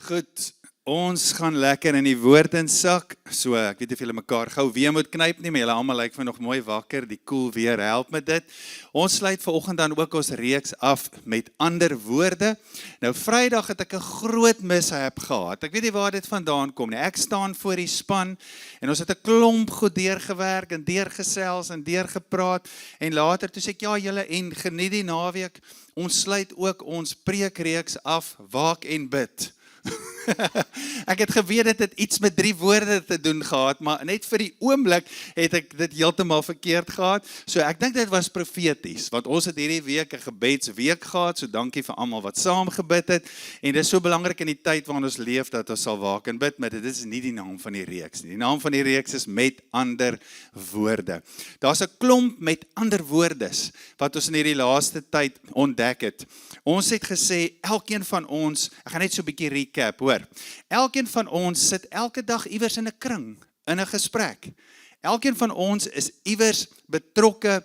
Goed, ons gaan lekker in die woord insak. So, ek weet nie of julle mekaar gou weer moet knyp nie, maar julle almal lyk vir nog mooi wakker. Die koel weer help met dit. Ons sluit vanoggend dan ook ons reeks af met ander woorde. Nou Vrydag het ek 'n groot mishap gehad. Ek weet nie waar dit vandaan kom nie. Ek staan voor die span en ons het 'n klomp goed deurgewerk en deurgesels en deurgepraat en later toe sê ek ja julle en geniet die naweek. Ons sluit ook ons preekreeks af, waak en bid. Ek het geweet dit het iets met 3 woorde te doen gehad, maar net vir die oomblik het ek dit heeltemal verkeerd gehad. So ek dink dit was profeties, want ons het hierdie week 'n gebedsweek gehad, so dankie vir almal wat saam gebid het. En dit is so belangrik in die tyd waarin ons leef dat ons sal waak en bid, maar dit is nie die naam van die reeks nie. Die naam van die reeks is met ander woorde. Daar's 'n klomp met ander woordes wat ons in hierdie laaste tyd ontdek het. Ons het gesê, elkeen van ons, ek gaan net so 'n bietjie recap, hoor. Elkeen van ons sit elke dag iewers in 'n kring, in 'n gesprek. Elkeen van ons is iewers betrokke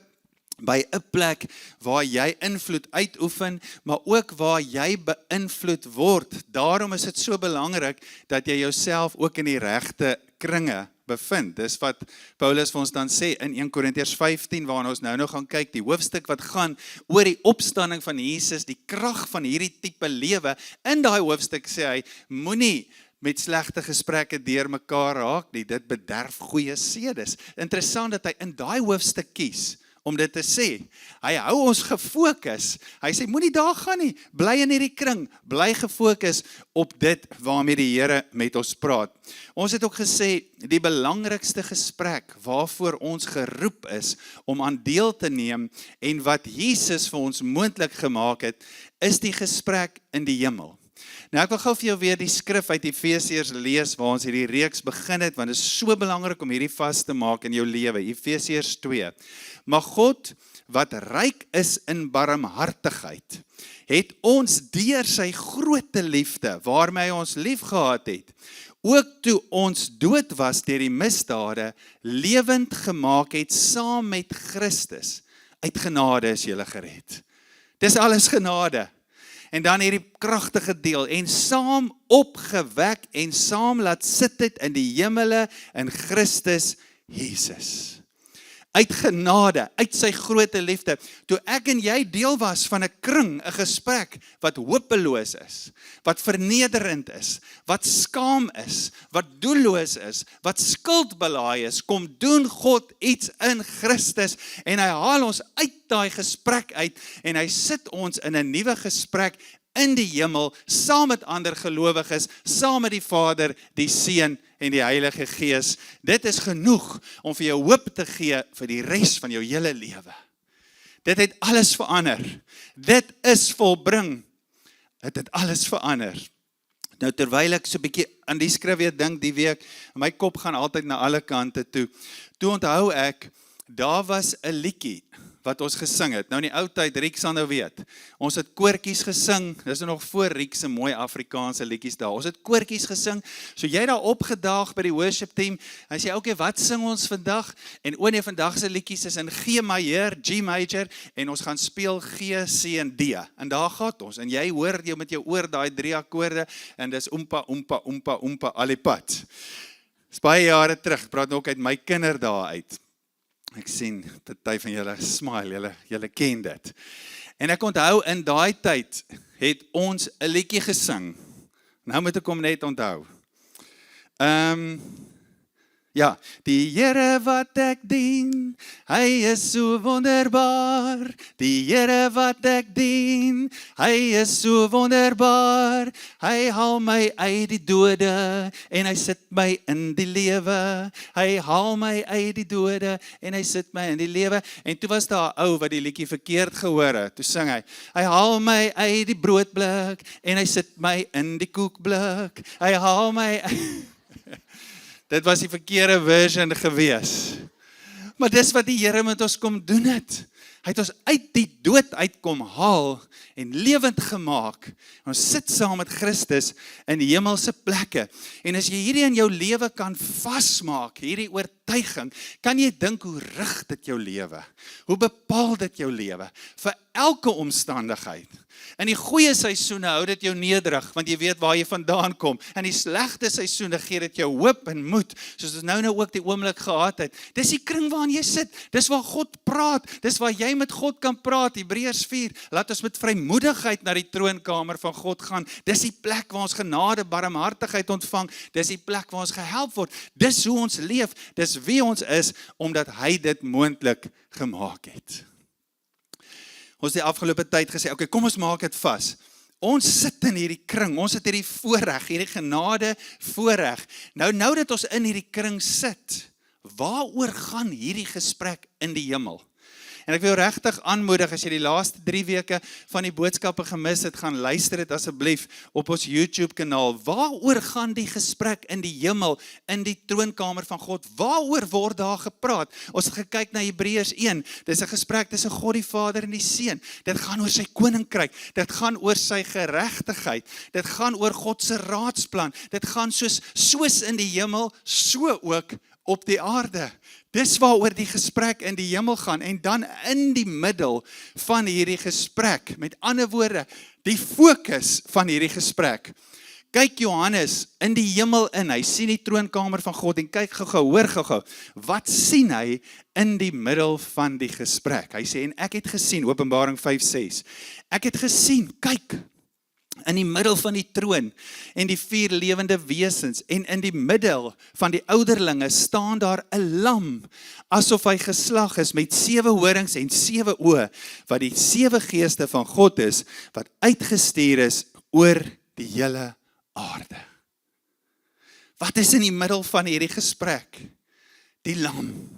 by 'n plek waar jy invloed uitoefen, maar ook waar jy beïnvloed word. Daarom is dit so belangrik dat jy jouself ook in die regte kringe bevind. Dis wat Paulus vir ons dan sê in 1 Korintiërs 15, waarna ons nou gaan kyk, die hoofstuk wat gaan oor die opstanding van Jesus, die krag van hierdie tipe lewe. In daai hoofstuk sê hy, moenie met slegte gesprekke deur mekaar raak nie, dit bederf goeie sedes. Interessant dat hy in daai hoofstuk kies om dit te sê. Hy hou ons gefokus. Hy sê, moenie daar gaan nie, bly in hierdie kring, bly gefokus op dit waarmee die Here met ons praat. Ons het ook gesê, die belangrikste gesprek waarvoor ons geroep is om aan deel te neem en wat Jesus vir ons moontlik gemaak het, is die gesprek in die hemel. Nou ek wil gou vir jou weer die skrif uit Efesiërs lees waar ons hierdie reeks begin het, want dit is so belangrik om hierdie vas te maak in jou lewe. Efesiërs 2. Maar God, wat ryk is in barmhartigheid, het ons deur sy groote liefde, waarmee hy ons lief gehad het, ook toe ons dood was deur die misdade, lewend gemaak het saam met Christus. Uit genade is julle gered. Dis alles genade. En dan hierdie kragtige deel, en saam opgewek en saam laat sit het in die hemele in Christus Jesus. Uit genade, uit sy groote liefde, toe ek en jy deel was van 'n kring, 'n gesprek wat hopeloos is, wat vernederend is, wat skaam is, wat doelloos is, wat skuldbelaai is, kom doen God iets in Christus en hy haal ons uit daai gesprek uit en hy sit ons in 'n nuwe gesprek in die hemel, saam met ander gelowiges, saam met die Vader, die Seun en die Heilige Gees. Dit is genoeg om vir jou hoop te gee vir die res van jou hele lewe. Dit het alles verander. Dit is volbring. Dit het alles verander. Nou terwyl ek so 'n bietjie aan die skrif weer dink die week, my kop gaan altyd na alle kante toe. Toe onthou ek, daar was 'n liedjie wat ons gesing het. Nou in die ou tyd, Riek sal nou weet, ons het koortjies gesing, dis nog voor Riek se mooi Afrikaanse liedjies daar, ons het koortjies gesing, so jy daar opgedaag by die worship team, en sê, okay, wat sing ons vandag? En nee, vandag se liedjies is in G majeur, G major, en ons gaan speel G, C en D, en daar gaat ons, en jy hoor jou met jou oor daai 3 akkoorde, en dis oompa, oompa, oompa, oompa, al die pad. Dis baie jare terug, praat nou ook uit my kinderdae uit. Ek sien, party van julle smile, julle ken dit. En ek onthou, in daai tyd het ons 'n liedjie gesing. Nou moet ek hom net onthou. Ja, die Here wat ek dien, hy is so wonderbaar. Die Here wat ek dien, hy is so wonderbaar. Hy haal my uit die dode en hy sit my in die lewe. Hy haal my uit die dode en hy sit my in die lewe. En toe was daar 'n ou wat die liedjie verkeerd gehoor het. Toe sing hy haal my uit die broodblik en hy sit my in die koekblik. Hy haal my Dit was die verkeerde version gewees. Maar dis wat die Here met ons kom doen het. Hy het ons uit die dood uitkom haal en lewend gemaak. Ons sit saam met Christus in die hemelse plekke. En as jy hierdie in jou lewe kan vasmaak, hierdie oortuiging, kan jy dink hoe rig dit jou lewe? Hoe bepaal dit jou lewe? Vir elke omstandigheid. In die goeie seisoene hou dit jou nederig, want jy weet waar jy vandaan kom. In die slegte seisoene gee dit jou hoop en moed, soos ons nou ook die oomblik gehad het. Dis die kring waarin jy sit, dis waar God praat, dis waar jy met God kan praat. Hebreërs 4, laat ons met vrymoedigheid na die troonkamer van God gaan. Dis die plek waar ons genade, barmhartigheid ontvang, dis die plek waar ons gehelp word. Dis hoe ons leef, dis wie ons is, omdat hy dit moontlik gemaak het. Ons het die afgelope tyd gesê, okay, kom ons maak dit vas. Ons sit in hierdie kring, ons het hierdie voorreg, hierdie genade voorreg. Nou dat ons in hierdie kring sit, waaroor gaan hierdie gesprek in die hemel? En ek wil regtig aanmoedig, as jy die laaste 3 weke van die boodskappe gemis het, gaan luister dit asseblief op ons YouTube kanaal. Waaroor gaan die gesprek in die hemel, in die troonkamer van God? Waaroor word daar gepraat? Ons het gekyk na Hebreërs 1, dis 'n gesprek tussen God die Vader en die Seun. Dit gaan oor sy koninkryk, dit gaan oor sy geregtigheid, dit gaan oor God se raadsplan, dit gaan soos in die hemel, so ook op die aarde. Dis waaroor die gesprek in die hemel gaan, en dan in die middel van hierdie gesprek, met ander woorde, die fokus van hierdie gesprek. Kyk Johannes in die hemel in, hy sien die troonkamer van God, en kyk gou-gou, hoor gou-gou, wat sien hy in die middel van die gesprek? Hy sê, en ek het gesien, Openbaring 5:6, ek het gesien, kyk, in die middel van die troon en die 4 lewende wesens, en in die middel van die ouderlinge staan daar 'n lam, asof hy geslag is met 7 horings en 7 oë, wat die 7 geeste van God is, wat uitgestuur is oor die hele aarde. Wat is in die middel van hierdie gesprek? Die lam,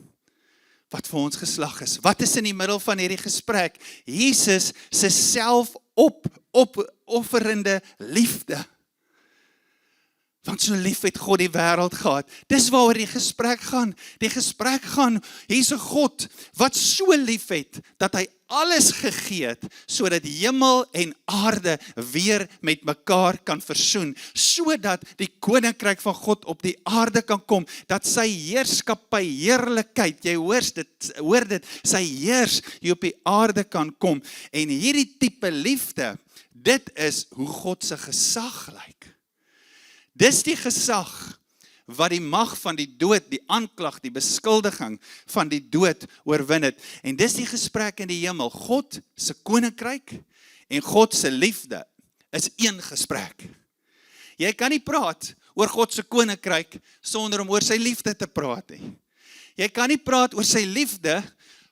wat vir ons geslag is. Wat is in die middel van hierdie gesprek? Jesus se selfopofferende liefde. Want so lief het God die wêreld gehad. Dis waaroor die gesprek gaan. Die gesprek gaan, hier's 'n God wat so lief het, dat hy alles gegee het, sodat hemel en aarde weer met mekaar kan versoen, sodat die koninkryk van God op die aarde kan kom, dat sy heerskappy, heerlikheid, jy hoor dit, sy heers hier op die aarde kan kom, en hierdie tipe liefde, dit is hoe God se gesag lyk. Dis die gesag wat die mag van die dood, die aanklag, die beskuldiging van die dood oorwin het. En dis die gesprek in die hemel. God se koninkryk en God se liefde is een gesprek. Jy kan nie praat oor God se koninkryk sonder om oor sy liefde te praat nie. Jy kan nie praat oor sy liefde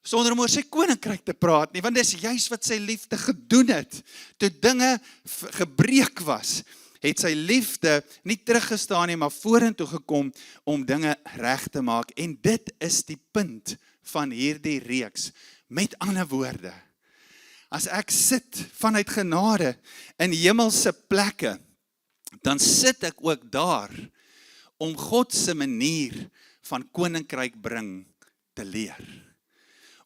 sonder om oor sy koninkryk te praat nie, want dis juis wat sy liefde gedoen het. Toe dinge gebreek was, het sy liefde nie teruggestaan nie, maar vorentoe gekom om dinge reg te maak. En dit is die punt van hierdie reeks. Met ander woorde, as ek sit vanuit genade in hemelse plekke, dan sit ek ook daar om God se manier van koninkryk bring te leer.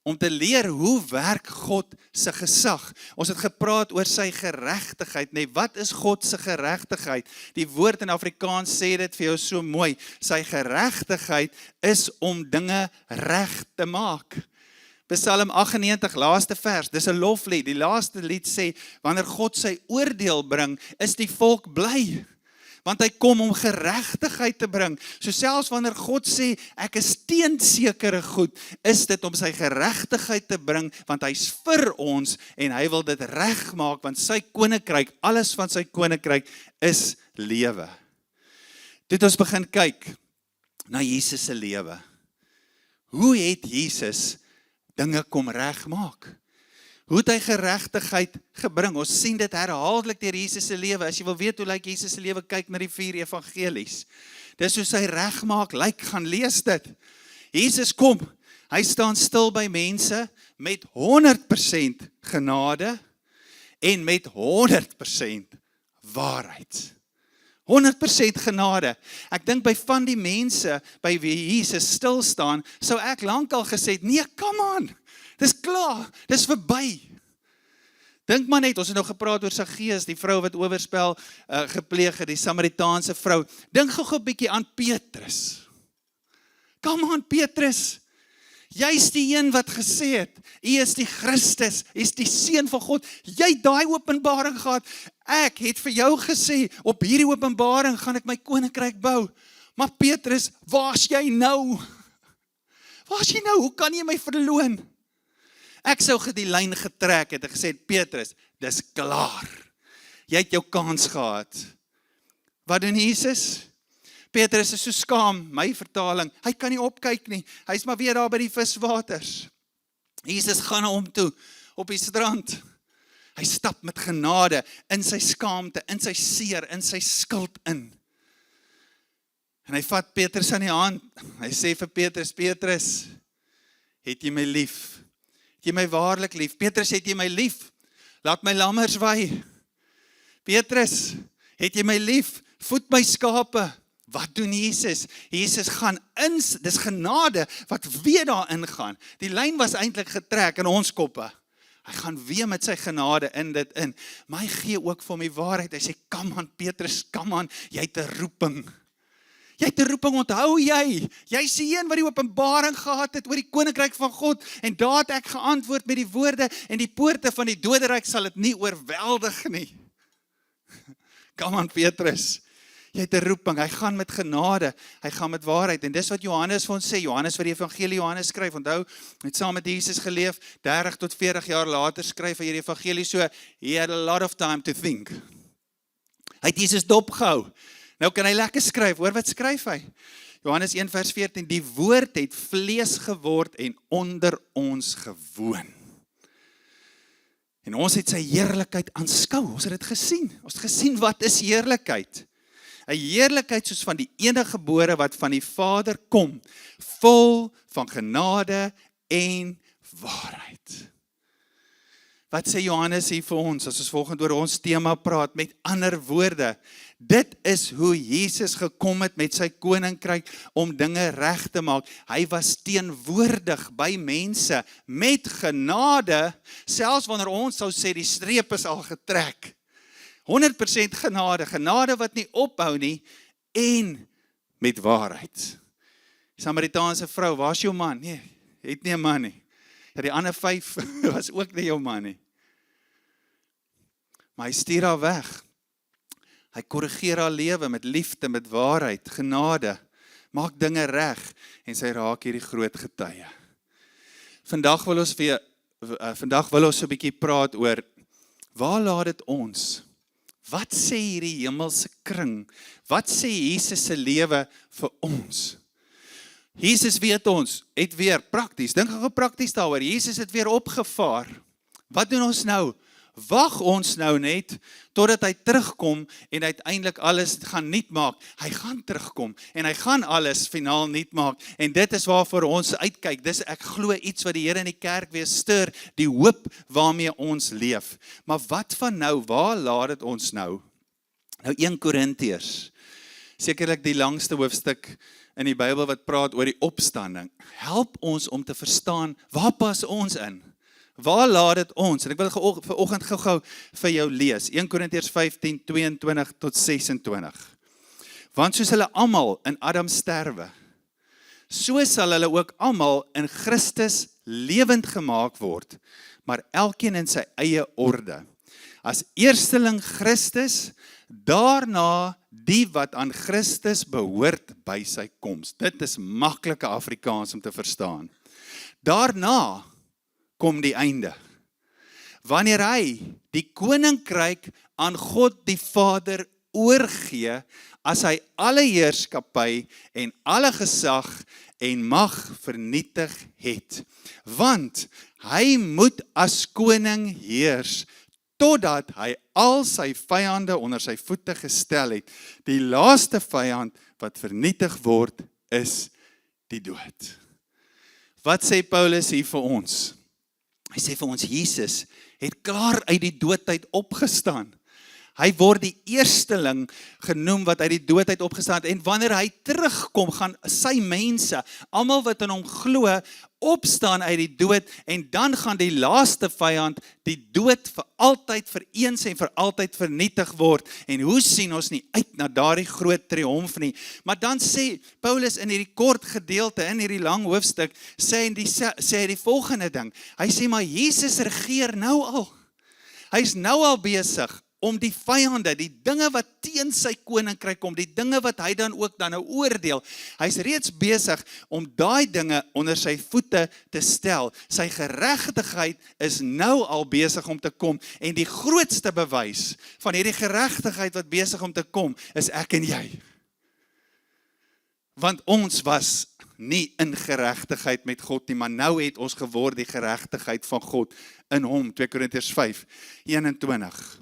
Om te leer hoe werk God se gesag. Ons het gepraat oor sy geregtigheid. Nee, wat is God se geregtigheid? Die woord in Afrikaans sê dit vir jou so mooi. Sy geregtigheid is om dinge reg te maak. Psalm 98, laaste vers, dis 'n loflied. Die laaste lied sê, wanneer God sy oordeel bring, is die volk bly. Want hy kom om geregtigheid te bring. So selfs wanneer God sê, ek is teen sekere goed, is dit om sy geregtigheid te bring, want hy's vir ons, en hy wil dit regmaak, want sy koninkryk, alles van sy koninkryk, is lewe. Toe het ons begin kyk na Jesus se lewe. Hoe het Jesus dinge kom regmaak? Hoe het hy geregtigheid gebring? Ons sien dit herhaaldelik deur Jesus se lewe. As jy wil weet hoe lyk Jesus se lewe, kyk na die 4 evangelies. Dis hoe sy regmaak lyk, gaan lees dit. Jesus kom, hy staan stil by mense met 100% genade en met 100% waarheid. 100% genade. Ek dink by van die mense by wie Jesus stil staan, sou ek lankal gesê het, nee, come on. Dis klaar, dis verby. Dink maar net, ons het nou gepraat oor Saggeus, die vrou wat oorspel gepleeg het, die Samaritaanse vrou. Dink gou 'n bietjie aan Petrus. Kom aan Petrus, jy is die een wat gesê het, U is die Christus, U is die Seun van God, jy het daai openbaring gehad, ek het vir jou gesê, op hierdie openbaring gaan ek my koninkryk bou, maar Petrus, waar's jy nou? Waar's jy nou, hoe kan jy my verloon? Ek sou die lyn getrek het en gesê, Petrus, dis klaar, jy het jou kans gehad. Wat doen Jesus? Petrus is so skaam, my vertaling, hy kan nie opkyk nie, hy is maar weer daar by die viswaters. Jesus gaan na hom toe, op die strand, hy stap met genade, in sy skaamte, in sy seer, in sy skuld in. En hy vat Petrus aan die hand, hy sê vir Petrus, Petrus, het jy my lief? Het jy my waarlik lief? Petrus, het jy my lief? Laat my lammers wei. Petrus, het jy my lief? Voed my skape. Wat doen Jesus? Jesus gaan in, dis genade wat weer daarin gaan. Die lyn was eintlik getrek in ons koppe. Hy gaan weer met sy genade in dit in. Maar hy gee ook vir my waarheid. Hy sê, kom aan Petrus, kom aan, jy het 'n roeping. Jy het 'n roeping, onthou jy? Jy is die een wat die openbaring gehad het oor die koninkryk van God. En daar het ek geantwoord met die woorde, en die poorte van die doderyk sal dit nie oorweldig nie. Kom aan Petrus. Jy het 'n roeping, hy gaan met genade, hy gaan met waarheid, en dis wat Johannes vir ons sê, Johannes wat die evangelie Johannes skryf, onthou, hy het saam met Jesus geleef, 30 tot 40 jaar later skryf hy hierdie evangelie so, he had a lot of time to think. Hy het Jesus dopgehou, nou kan hy lekker skryf, hoor wat skryf hy? Johannes 1 vers 14, die woord het vlees geword en onder ons gewoon. En ons het sy heerlikheid aanskou, ons het dit gesien, ons het gesien wat is heerlikheid. 'n heerlikheid soos van die enige gebore wat van die Vader kom, vol van genade en waarheid. Wat sê Johannes hier vir ons, as ons volgende oor ons tema praat, met ander woorde, dit is hoe Jesus gekom het met sy koninkryk, om dinge reg te maak. Hy was teenwoordig by mense, met genade, selfs wanneer ons sou sê, die streep is al getrek. 100% genade, genade wat nie ophou nie, en met waarheid. Die Samaritaanse vrou, waar is jou man? Nee, het nie 'n man nie. Ja, die ander 5 was ook nie jou man nie. Maar hy stuur haar weg. Hy korrigeer haar lewe met liefde, met waarheid, genade, maak dinge reg, en sy raak hierdie groot getuie. Vandag wil ons so 'n bietjie praat oor, waar laat dit ons? Wat sê hierdie hemelse kring? Wat sê Jesus se lewe vir ons? Jesus weet ons, het weer prakties, dink gou prakties daaroor, Jesus het weer opgevaar. Wat doen ons nou? Wag ons nou net, totdat hy terugkom, en uiteindelik alles gaan nuut maak. Hy gaan terugkom, en hy gaan alles finaal nuut maak, en dit is waarvoor ons uitkyk. Dis ek glo iets wat die Here in die kerk weer stuur, die hoop waarmee ons leef. Maar wat van nou, waar laat dit ons nou? Nou 1 Korintiërs, sekerlik die langste hoofstuk in die Bybel wat praat oor die opstanding. Help ons om te verstaan, waar pas ons in? Waar laat dit ons? En ek wil vanoggend gou vir jou lees. 1 Korintiërs 15, 22 tot 26. Want soos hulle almal in Adam sterwe, so sal hulle ook almal in Christus lewend gemaak word, maar elkeen in sy eie orde. As eersteling Christus, daarna die wat aan Christus behoort by sy koms. Dit is maklike Afrikaans om te verstaan. Daarna kom die einde. Wanneer hy die koninkryk aan God die Vader oorgee, as hy alle heerskappy en alle gesag en mag vernietig het. Want hy moet as koning heers, totdat hy al sy vyande onder sy voete gestel het. Die laaste vyand wat vernietig word, is die dood. Wat sê Paulus hier vir ons? Hy sê vir ons, Jesus het klaar uit die doodheid opgestaan. Hy word die eersteling genoem wat uit die dood uit opgestaan het. En wanneer hy terugkom, gaan sy mense, almal wat in hom glo, opstaan uit die dood en dan gaan die laaste vyand, die dood vir altyd, vir eens en vir altyd vernietig word. En hoe sien ons nie uit na daardie groot triomf nie? Maar dan sê Paulus in hierdie kort gedeelte, in hierdie lang hoofstuk, sê hy die volgende ding. Hy sê, maar Jesus regeer nou al. Hy's nou al besig om die vyande, die dinge wat teen sy koninkryk kom, die dinge wat hy dan ook dan nou oordeel, hy's reeds besig om daai dinge onder sy voete te stel. Sy geregtigheid is nou al besig om te kom, en die grootste bewys van hierdie geregtigheid wat besig om te kom, is ek en jy. Want ons was nie in geregtigheid met God nie, maar nou het ons geword die geregtigheid van God in hom, 2 Korintiërs 5:21.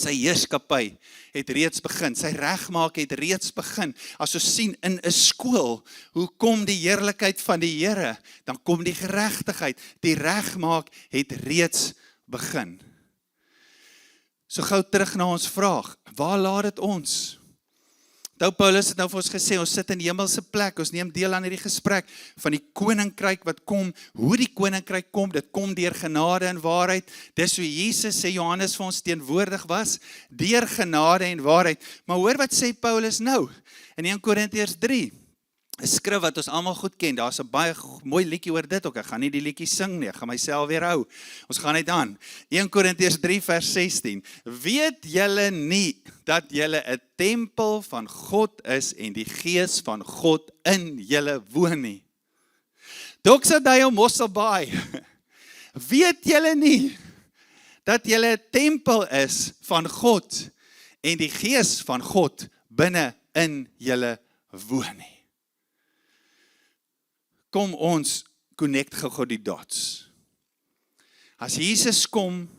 Sy heerskappy het reeds begin, sy regmaak het reeds begin. As ons sien in 'n skool, hoe kom die heerlikheid van die Here? Dan kom die geregtigheid, die regmaak het reeds begin. So gou terug na ons vraag, waar laat dit ons? Paulus het nou vir ons gesê, ons sit in die hemelse plek, ons neem deel aan hierdie gesprek van die koninkryk wat kom, hoe die koninkryk kom, dit kom deur genade en waarheid, dis hoe Jesus sê Johannes vir ons teenwoordig was, deur genade en waarheid. Maar hoor wat sê Paulus nou, in 1 Korintiërs 3, 'n skrif wat ons almal goed ken, daar's 'n baie mooi liedjie oor dit ook, ek gaan nie die liedjie sing nie, ek gaan myself weer hou, ons gaan net aan, 1 Korintiërs 3 vers 16, weet julle nie, dat julle 'n tempel van God is, en die Gees van God in julle woon nie. Doxadeo Mosselbaai, weet julle nie, dat julle 'n tempel is van God, en die Gees van God binne in julle woon nie. Kom ons connect gou die dots. As Jesus kom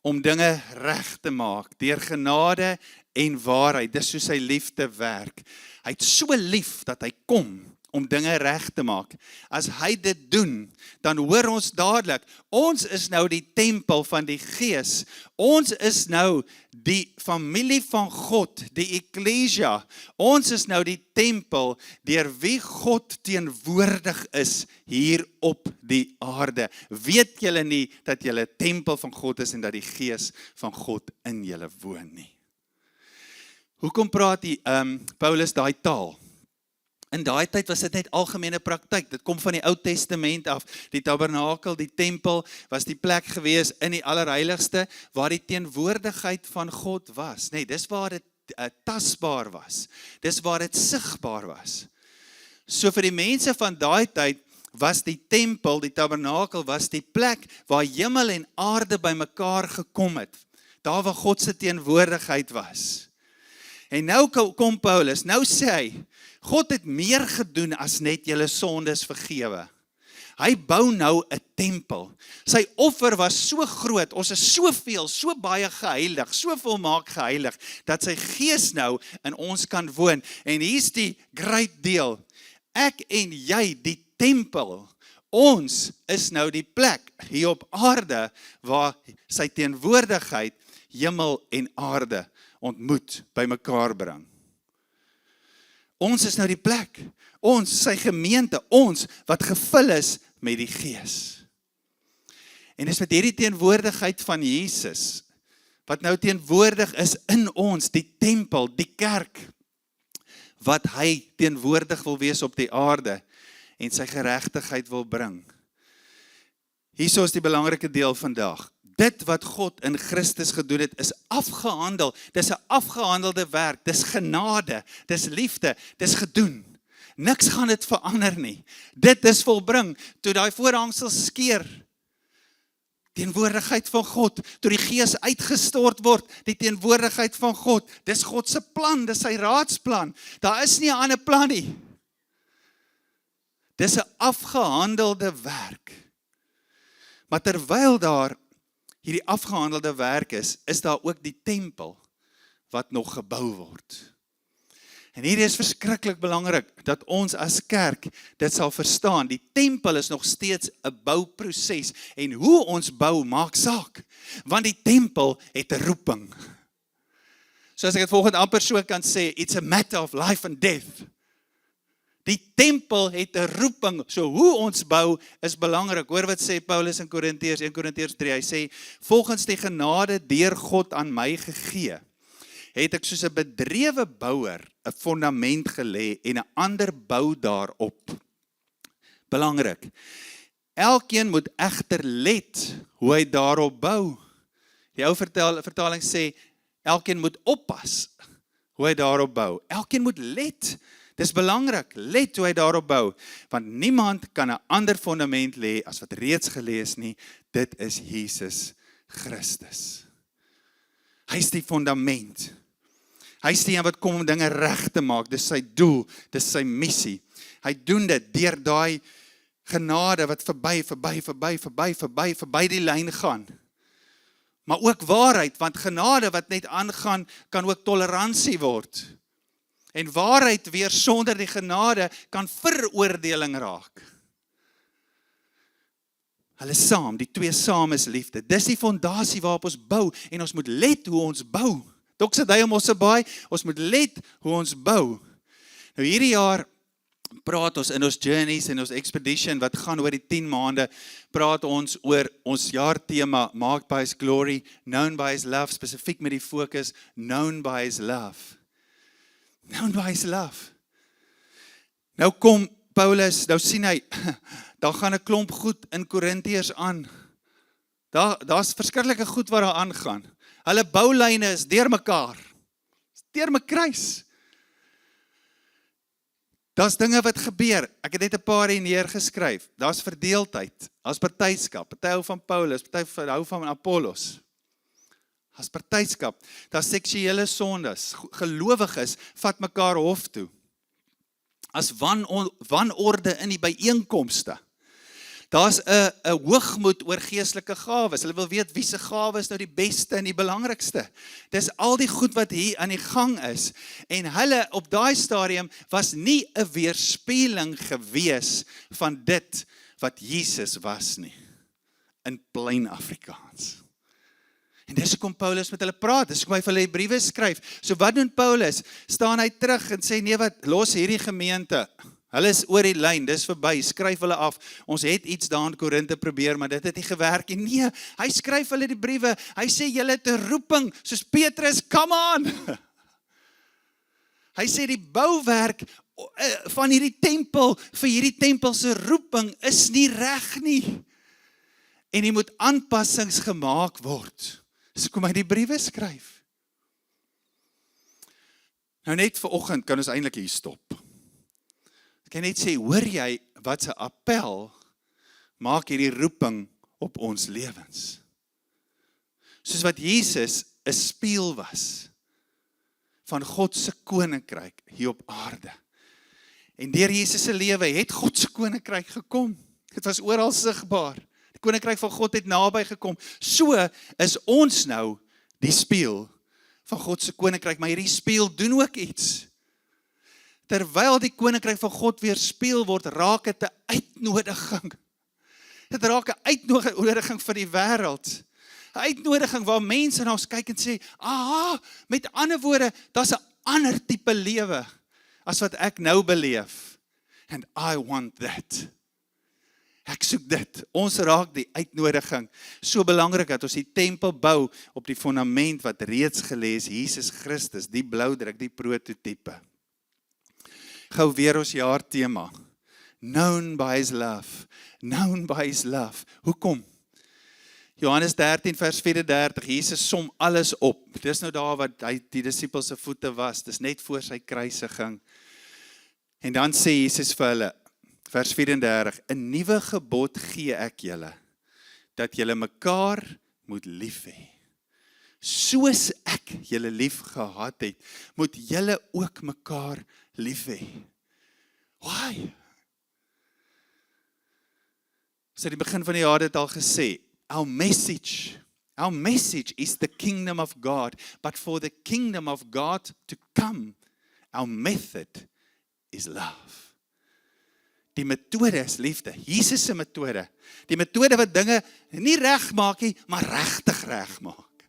om dinge reg te maak, deur genade en waarheid, dis hoe sy liefde werk. Hy het so lief dat hy kom om dinge reg te maak. As hy dit doen, dan hoor ons dadelik, ons is nou die tempel van die Gees. Ons is nou die familie van God, die Ecclesia. Ons is nou die tempel deur wie God teenwoordig is hier op die aarde. Weet julle nie dat julle tempel van God is en dat die Gees van God in julle woon nie? Hoekom praat Paulus daai taal? In daai tyd was dit net algemene praktyk, dit kom van die Ou Testament af, die tabernakel, die tempel, was die plek gewees in die allerheiligste, waar die teenwoordigheid van God was. Nee, dis waar dit tasbaar was, dis waar dit sigbaar was. So vir die mense van daai tyd, was die tempel, die tabernakel, was die plek waar hemel en aarde bymekaar gekom het, daar waar God se teenwoordigheid was. En nou kom Paulus, nou sê hy, God het meer gedoen as net julle sondes vergewe. Hy bou nou 'n tempel. Sy offer was so groot, ons is soveel, so baie geheilig, so volmaak geheilig, dat sy Gees nou in ons kan woon. En hier's die great deal. Ek en jy, die tempel, ons is nou die plek hier op aarde, waar sy teenwoordigheid hemel en aarde ontmoet, by mekaar bring. Ons is nou die plek, ons, sy gemeente, ons wat gevul is met die Gees. En dis met hierdie teenwoordigheid van Jesus, wat nou teenwoordig is in ons, die tempel, die kerk, wat hy teenwoordig wil wees op die aarde, en sy geregtigheid wil bring. Hierso is die belangrike deel vandag. Dit wat God in Christus gedoen het, is afgehandel. Dis 'n afgehandelde werk, dis genade, dis liefde, dis gedoen. Niks gaan dit verander nie. Dit is volbring, toe daai voorhangsel skeur. Teenwoordigheid van God, toe die Gees uitgestort word, die teenwoordigheid van God, dis God se plan, dis sy raadsplan. Daar is nie 'n ander plan nie. Dis 'n afgehandelde werk. Maar terwyl daar hierdie afgehandelde werk is daar ook die tempel wat nog gebou word. En hier is verskriklik belangrik dat ons as kerk dit sal verstaan. Die tempel is nog steeds 'n bouproses en hoe ons bou maak saak, want die tempel het 'n roeping. So as ek dit volgens amper so kan sê, it's a matter of life and death. Die tempel het 'n roeping, so hoe ons bou is belangrik. Hoor wat sê Paulus in Korintiërs 1 Korintiërs 3, hy sê, volgens die genade deur God aan my gegee, het ek soos 'n bedrewe bouer 'n fondament gelê en 'n ander bou daarop. Belangrik. Elkeen moet egter let hoe hy daarop bou. Die ou vertaling sê, elkeen moet oppas hoe hy daarop bou. Elkeen moet let. Dis belangrik, let hoe hy daarop bou, want niemand kan 'n ander fondament lê as wat reeds gelê is nie. Dit is Jesus Christus. Hy is die fondament. Hy is die een wat kom om dinge reg te maak. Dis sy doel, dis sy missie. Hy doen dit deur daai genade wat verby die lyn gaan. Maar ook waarheid, want genade wat net aangaan, kan ook toleransie word. En waarheid weer sonder die genade kan veroordeling raak. Hulle saam, die twee saam is liefde. Dis die fondasie waarop ons bou en ons moet let hoe ons bou. Dok sê hy om ons baie, ons moet let hoe ons bou. Nou hierdie jaar praat ons in ons journeys en ons expedition wat gaan oor die 10 maande, praat ons oor ons jaartema Marked by His Glory, Known by His Love, spesifiek met die fokus Known by His Love. Known by His love. Nou kom Paulus, nou sien hy, daar gaan 'n klomp goed in Korintiërs aan. Daar's verskriklike goed wat daar aangaan. Hulle boulyne is deur mekaar. Deur my kruis. Daar's dinge wat gebeur. Ek het net 'n paar hier neergeskryf. Daar's verdeeldheid, daar's partytskap, party hou van Paulus, party hou van Apollos. As partytskap, daar's seksuele sondes, gelowiges vat mekaar hof toe. As wanorde in die byeenkomste. Daar's 'n hoogmoed oor geestelike gawes. Hulle wil weet wie se gawe is nou die beste en die belangrikste. Dis al die goed wat hier aan die gang is. En hulle op daai stadium was nie 'n weerspieëling gewees van dit wat Jesus was nie. In plain Afrikaans. En dis hoekom Paulus met hulle praat, dis hoekom hy vir hulle briewe skryf. So wat doen Paulus? Staan hy terug en sê, nee wat, los hierdie gemeente. Hulle is oor die lyn, dis verby, skryf hulle af. Ons het iets daar in Korinthe probeer, maar dit het nie gewerk nie. Nee, hy skryf hulle die briewe. Hy sê, julle het 'n roeping, soos Petrus, come on! Hy sê, die bouwerk van hierdie tempel, vir hierdie tempel se roeping, is nie reg nie. En hier moet aanpassings gemaak word. So kom hy die briewe skryf. Nou net vanoggend kan ons eintlik hier stop. Ek kan net sê, hoor jy wat 'n appel maak hierdie roeping op ons lewens. Soos wat Jesus 'n spieël was van God se koninkryk hier op aarde. En deur Jesus se lewe het God se koninkryk gekom. Dit was oral sigbaar. Koninkryk van God het naby gekom. So is ons nou die spieël van God se koninkryk, maar hierdie spieël doen ook iets. Terwyl die koninkryk van God weer spieël word, raak dit 'n uitnodiging. Dit raak 'n uitnodiging vir die wêreld. 'n Uitnodiging waar mense na ons kyk en sê, aha, met ander woorde, daar's 'n ander tipe lewe as wat ek nou beleef. And I want that. Ek soek dit. Ons raak die uitnodiging. So belangrik dat ons die tempel bou op die fondament wat reeds gelê is, Jesus Christus, die bloudruk, die prototype. Gou weer ons jaartema. Known by His love. Known by His love. Hoekom? Johannes 13 vers 34, Jesus som alles op. Dis nou daar wat hy die disippels se voete was. Dis net voor sy kruisiging. En dan sê Jesus vir hulle, vers 34, 'n nuwe gebod gee ek julle, dat julle mekaar moet lief hê. Soos ek julle lief gehad het, moet julle ook mekaar lief hê. Why? So die begin van die jaar het al gesê, our message is the kingdom of God, but for the kingdom of God to come, our method is love. Die metode is liefde, Jesus se metode. Die metode wat dinge nie reg maak nie, maar regtig reg maak.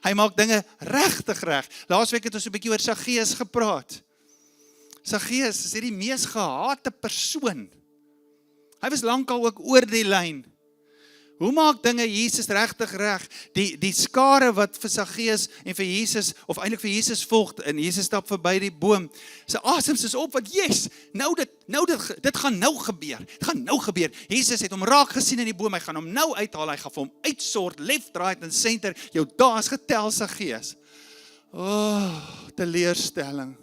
Hy maak dinge regtig reg. Laasweek het ons 'n bietjie oor Saggeus gepraat. Saggeus is die mees gehate persoon. Hy was lankal ook oor die lyn. Hoe maak dinge Jesus regtig reg? Die skare wat vir Saggeus en vir Jesus, of eintlik vir Jesus volg, en Jesus stap verby die boom, sy asems is op, want yes, dit gaan nou gebeur. Dit gaan nou gebeur. Jesus het hom raak gesien in die boom, hy gaan hom nou uithaal, hy gaan vir hom uitsort, left, right en center, jou dae is getel, Saggeus. Teleurstelling.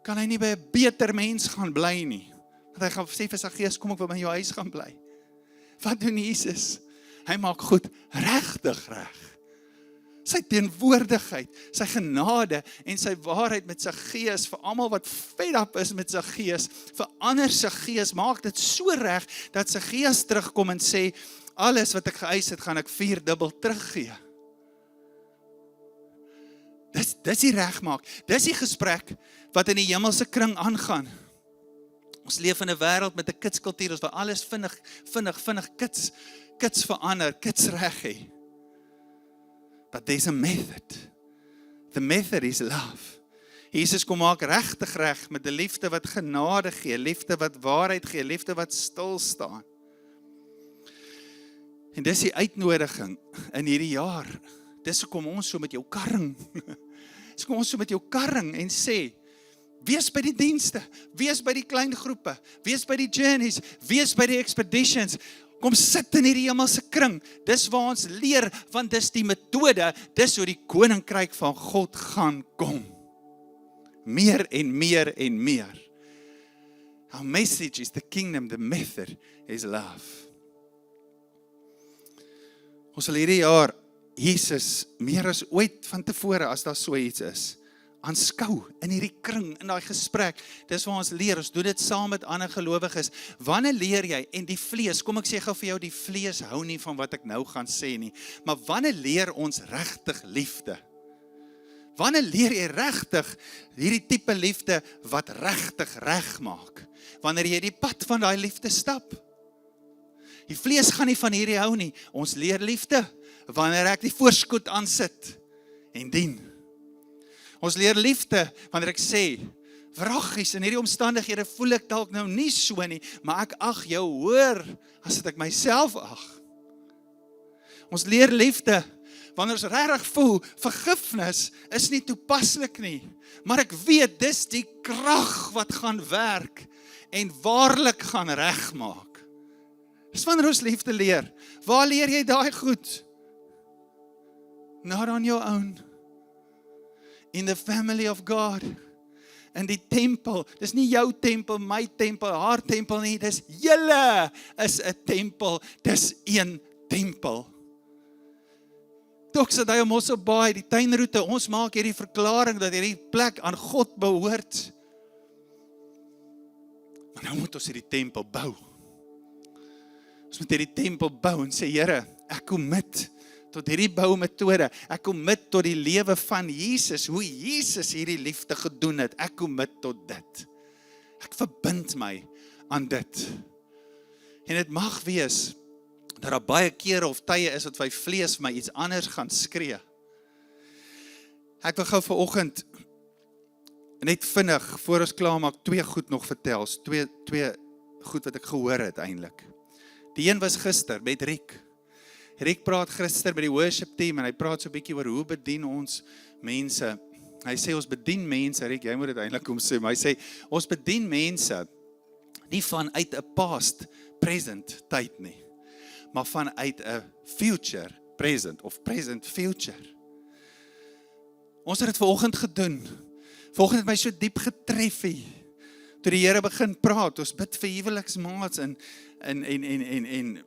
Kan hy nie by 'n beter mens gaan bly nie? Want hy gaan sê vir Saggeus, kom ek wil by jou huis gaan bly. Wat doen Jesus? Hy maak goed regtig reg. Sy teenwoordigheid, sy genade en sy waarheid met Saggeus, vir almal wat fed up is met Saggeus, verander Saggeus, maak dit so reg, dat Saggeus terugkom en sê, alles wat ek geëis het, gaan ek 4-dubbel teruggee. Dis die regmaak, dis die gesprek, wat in die hemelse kring aangaan. Ons leef in 'n wêreld met 'n kitskultuur, ons wil alles vinnig kits verander, kits reg hê. But there's a method. The method is love. Jesus kom maak regtig reg met 'n liefde wat genade gee, liefde wat waarheid gee, liefde wat stil staan. En dis die uitnodiging in hierdie jaar. Dis hoekom ons so met jou karring. Dis hoekom ons so met jou karring en sê, wees by die dienste, wees by die klein groepe, wees by die journeys, wees by die expeditions, kom sit in hierdie hemelse kring, dis waar ons leer, want dis die metode, dis hoe die koninkryk van God gaan kom. Meer en meer en meer. Our message is the kingdom, the method is love. Ons sal hierdie jaar Jesus meer as ooit van tevore, as daar so iets is, aanskou in hierdie kring, in daai gesprek. Dis waar ons leer, ons doen dit saam met ander gelowiges. Wanneer leer jy, en die vlees, kom ek sê gou vir jou, die vlees hou nie van wat ek nou gaan sê nie, maar wanneer leer ons regtig liefde? Wanneer leer jy regtig hierdie tipe liefde wat regtig reg maak? Wanneer jy die pad van daai liefde stap? Die vlees gaan nie van hierdie hou nie. Ons leer liefde wanneer ek die voorskoot aansit en dien. Ons leer liefde wanneer ek sê, wraggies, in hierdie omstandighede voel ek dalk nou nie so nie, maar ek ag jou hoor, as dit ek myself ag. Ons leer liefde wanneer ons regtig voel, vergifnis is nie toepaslik nie, maar ek weet, dis die krag wat gaan werk, en waarlik gaan regmaak. Dis wanneer ons liefde leer. Waar leer jy daai goed? Not on your own. In the family of God. In die tempel. Dis nie jou tempel, my tempel, haar tempel nie. Dis julle is 'n tempel. Dis een tempel. Doxa Mossel Bay, die tuinroete, ons maak hierdie verklaring dat hierdie plek aan God behoort. Maar nou moet ons hierdie tempel bou. Ons moet hierdie tempel bou en sê, Here, ek commit tot hierdie boumetode. Ek commit tot die lewe van Jesus, hoe Jesus hierdie liefde gedoen het. Ek commit tot dit. Ek verbind my aan dit. En dit mag wees dat daar baie kere of tye is wat my vlees vir my iets anders gaan skree. Ek wil gou vanoggend net vinnig, voor ons klaar maak, 2 goed nog vertel. Twee goed wat ek gehoor het eintlik. Die een was gister met Riek. Riek praat gister by die worship team en hy praat so 'n bietjie oor hoe bedien ons mense. Hy sê ons bedien mense, Riek, jy moet dit eintlik kom sê, maar hy sê ons bedien mense nie vanuit 'n past, present tyd nie, maar vanuit 'n future, present of present future. Ons het dit vanoggend gedoen. Vanoggend het my so diep getref hier. Toe die Here begin praat, ons bid vir huweliksmaats en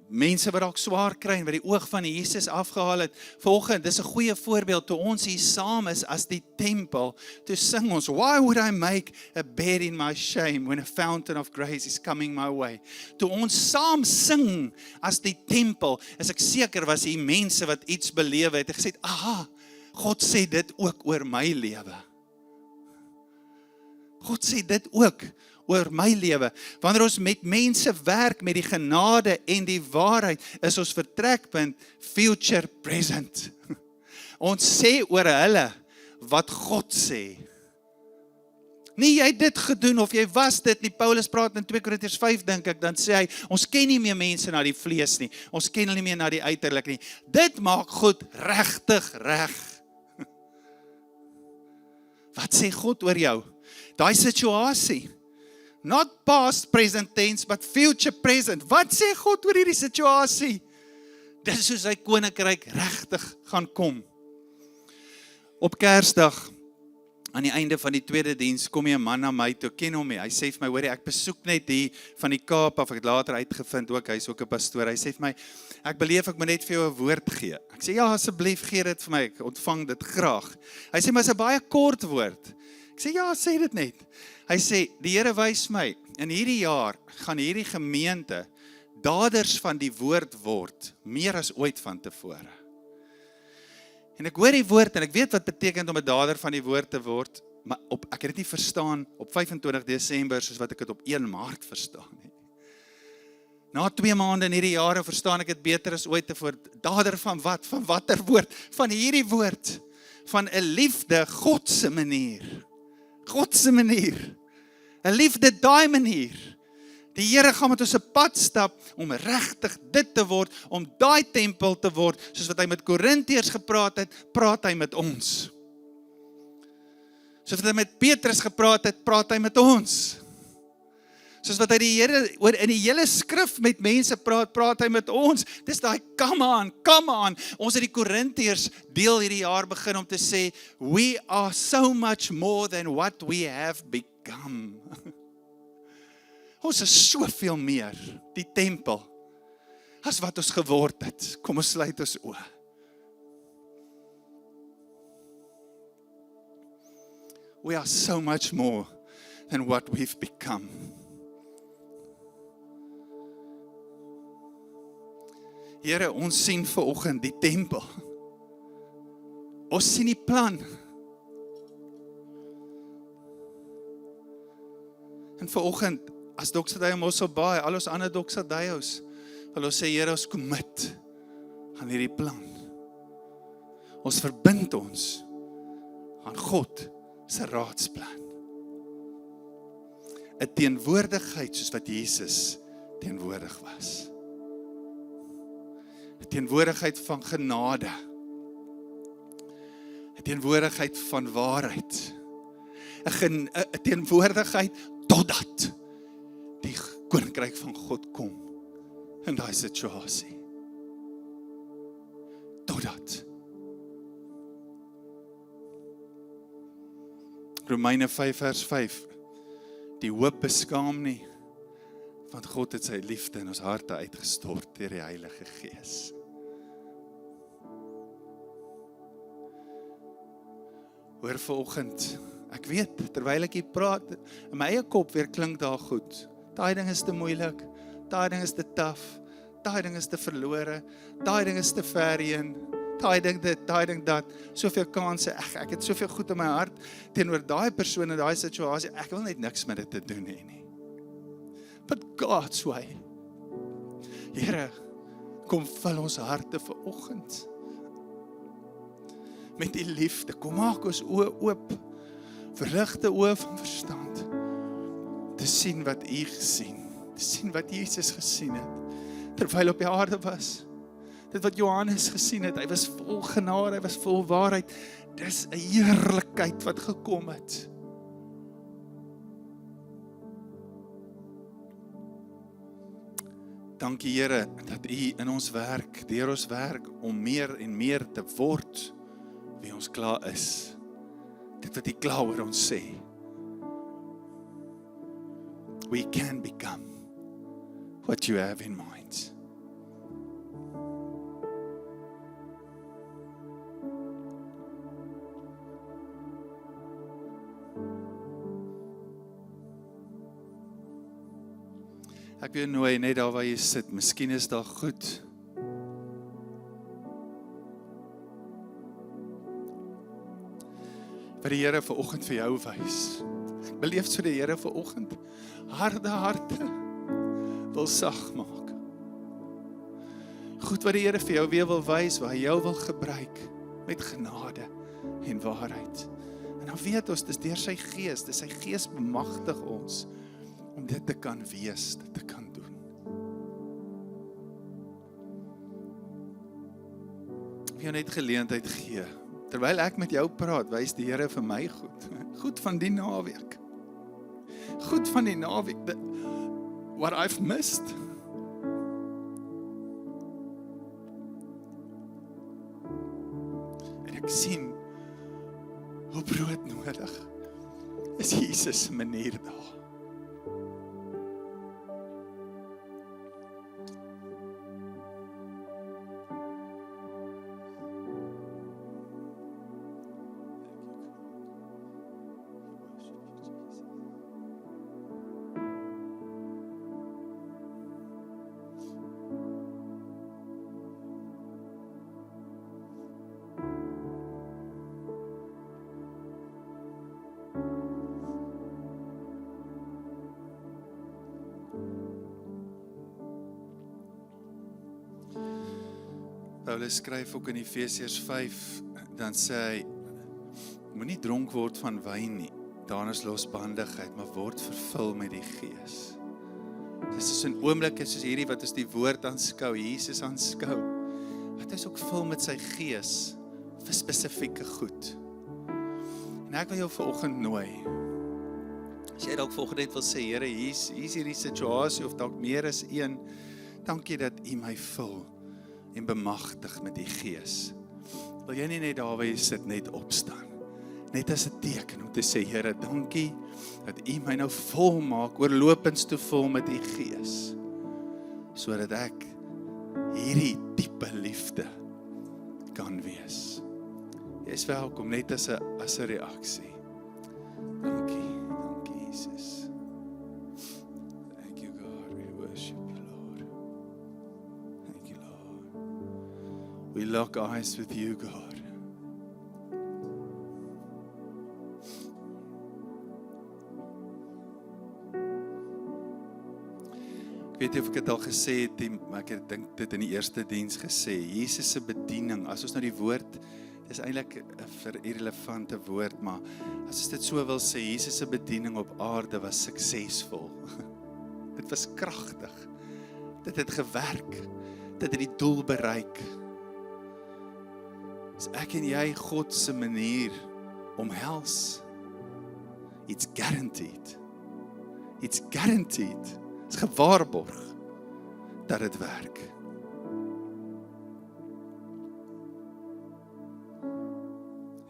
mense wat dalk swaar kry en wat die oog van Jesus afgehaal het. Vanoggend, dis 'n goeie voorbeeld toe ons hier saam is as die tempel, toe sing ons, why would I make a bed in my shame when a fountain of grace is coming my way? Toe ons saam sing as die tempel, is ek seker was hier mense wat iets beleef het en gesê, aha, God sê dit ook oor my lewe. God sê dit ook oor my lewe. Wanneer ons met mense werk met die genade en die waarheid, is ons vertrekpunt future present. Ons sê oor hulle wat God sê. Nie jy het dit gedoen of jy was dit nie. Paulus praat in 2 Korintiërs 5 dink ek, dan sê hy, ons ken nie meer mense na die vlees nie. Ons ken hulle nie meer na die uiterlik nie. Dit maak God regtig reg. Wat sê God oor jou? Daai situasie. Not past present tense, but future present. Wat sê God oor hierdie situasie? Dis soos sy koninkryk regtig gaan kom. Op Kersdag, aan die einde van die tweede diens, kom 'n man na my toe, ken hom nie. Hy sê vir my, hoorie, ek besoek net hier van die Kaap af, ek het later uitgevind ook, hy is ook 'n pastoor. Hy sê vir my, ek beleef ek moet net vir jou 'n woord gee. Ek sê, ja, asseblief gee dit vir my, ek ontvang dit graag. Hy sê, maar is 'n baie kort woord. Ek sê, ja, sê dit net. Hy sê, die Here wys my, in hierdie jaar gaan hierdie gemeente daders van die woord word, meer as ooit van tevore. En ek hoor die woord en ek weet wat beteken om 'n dader van die woord te word, maar ek het dit nie verstaan op 25 Desember soos wat ek dit op 1 Maart verstaan nie. Na 2 maande in hierdie jare verstaan ek dit beter as ooit tevore. Dader van wat? Van watter woord? Van hierdie woord. Van 'n liefde God se manier. God se manier. 'n liefde daai manier. Die Here gaan met ons 'n pad stap om regtig dit te word, om daai tempel te word, soos wat hy met Korintiërs gepraat het, praat hy met ons. Soos wat hy met Petrus gepraat het, praat hy met ons. Soos wat hy die Here oor in die hele skrif met mense praat hy met ons. Dis daai come on. Ons het die Korintiërs deel hierdie jaar begin om te sê, we are so much more than what we have become. Ons is soveel meer, die tempel, as wat ons geword het. Kom ons sluit ons oë. We are so much more than what we've become. Here, ons sien vanoggend die tempel. Ons sien die plan. En vanoggend, as Doxaday Mosselbaai, al ons ander Doxadayos, wil ons sê, Here, ons commit aan hierdie plan. Ons verbind ons aan God se raadsplan. 'n teenwoordigheid soos wat Jesus teenwoordig was. 'n teenwoordigheid van genade. 'n teenwoordigheid van waarheid. 'n teenwoordigheid totdat die koninkryk van God kom in daai situasie. Totdat. Romeine 5 vers 5. Die hoop beskaam nie, want God het sy liefde in ons harte uitgestort deur die Heilige Gees. Hoor vanoggend, ek weet, terwyl ek hier praat, in my eie kop weer klink daar goed. Daai ding is te moeilik, daai ding is te taaf, daai ding is te verlore, daai ding is te ver heen, daai ding dit, daai ding dat, soveel kanse, ek het soveel goed in my hart, teenoor daai persoon in daai situasie, ek wil net niks met dit te doen hê nie. But God's way. Here, kom vul ons harte vanoggend met die liefde, kom maak ons oë oop, verligte oë van verstand, te sien wat U gesien, te sien wat Jesus gesien het, terwyl op die aarde was. Dit wat Johannes gesien het, hy was vol genade, hy was vol waarheid. Dis 'n heerlikheid wat gekom het. Dankie Here, dat U in ons werk, deur ons werk, om meer en meer te word, wie ons klaar is. Dit wat U klaar oor ons sê. We can become what you have in mind. Ek wil nooi net daar waar jy sit, miskien is daar goed. Wat die Here vanoggend vir jou wys. Ek beleef so die Here vanoggend harde harte wil sag maak. Goed wat die Here vir jou weer wil wys, waar hy jou wil gebruik. met genade en waarheid. En dan weet ons, dis deur sy gees, dis sy gees bemagtig ons, om dit te kan wees, dit te kan doen. Ek wil jou net geleentheid gee, terwyl ek met jou praat, wys die Here vir my goed, goed van die naweek, goed van die naweek, what I've missed. En ek sien, hoe broodnodig is Jesus se manier daar. Paulus skryf ook in Efesiërs 5, dan sê hy, moenie dronk word van wyn nie, daarin is losbandigheid, maar word vervul met die Gees. Dis is 'n oomblik soos hierdie wat ons die woord aanskou, Jesus aanskou, wat ons ook vul met sy Gees vir spesifieke goed. En ek wil jou vanoggend nooi, as jy dalk volgende net wil sê, Here, hier's hierdie situasie, of dalk meer as een, dankie dat U my vul en bemagtig met die Gees. Wil jy nie net daar waar jy sit, net opstaan? Net as 'n teken om te sê, Here, dankie dat U my nou vol maak, oorlopends te vul met die Gees, sodat ek hierdie diepe liefde kan wees. Jy is welkom, net as 'n reaksie. Dankie Jesus. Thank you God, we worship you Lord. Thank you Lord. We lock eyes with you God. Ek weet nie of ek dit al gesê het, maar ek dink dit in die eerste diens gesê, Jesus se bediening, as ons nou die woord, dis eintlik 'n irrelevante woord, maar as ons dit so wil sê, Jesus se bediening op aarde was suksesvol. Dit was kragtig. Dit het gewerk. Dit het die doel bereik. As ek en jy God se manier omhels, it's guaranteed. It's guaranteed. Dit is gewaarborg dat dit werk.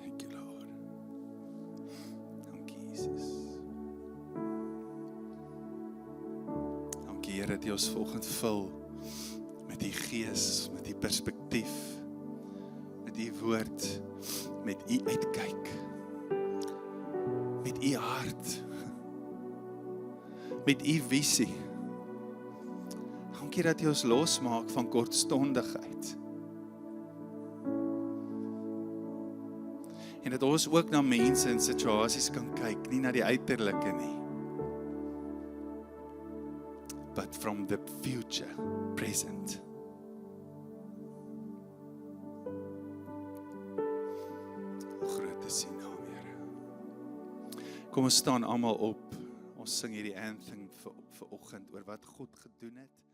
Thank you Lord. Dankie Jesus. Dankie Here dat U ons vanoggend vul met die Gees, met die perspektief, met die woord, met U uitkyk, met U hart, met U visie. Dankie dat U ons losmaak van kortstondigheid. En dat ons ook na mense en situasies kan kyk, nie na die uiterlike nie. But from the future, present. Groot is U naam, Here. Kom ons staan almal op. Ons sing hierdie anthem vir oggend oor wat God gedoen het.